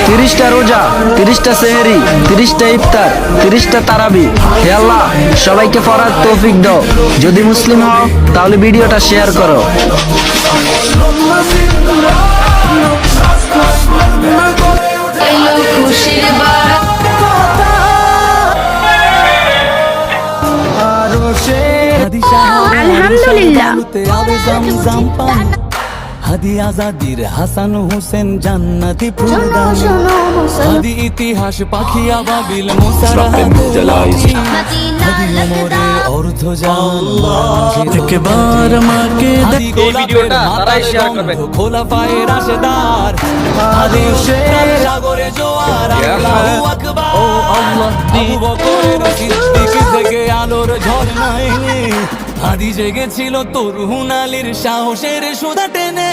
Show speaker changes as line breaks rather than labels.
30টা রোজা, 30টা সেহরি, 30টা ইফতার, 30টা তারাবি। হে আল্লাহ, সবাইকে ফরার তৌফিক দাও। যদি মুসলিম হও তাহলে ভিডিওটা শেয়ার করো।
আলহামদুলিল্লাহ।
হাদি আজাদির হাসান হোসেন জান্নাতি ফুলদান হাদি ইতিহাস পাখি আবাবিল মুসারা হাদি ওমরে অর্ধ জান একবার মাকে হাদি
ভিডিওটা তারাই শেয়ার করবেন।
খোলাফায়ে রাশেদার হাদি শের সাগরে জোয়ার আল্লাহু আকবার ও আল্লাহ আবু বকরের সিদ্দিক থেকে আলোর ঝরনায় হাদি জেগেছিল তরুণ আলীর সাহসের সুধা টেনে।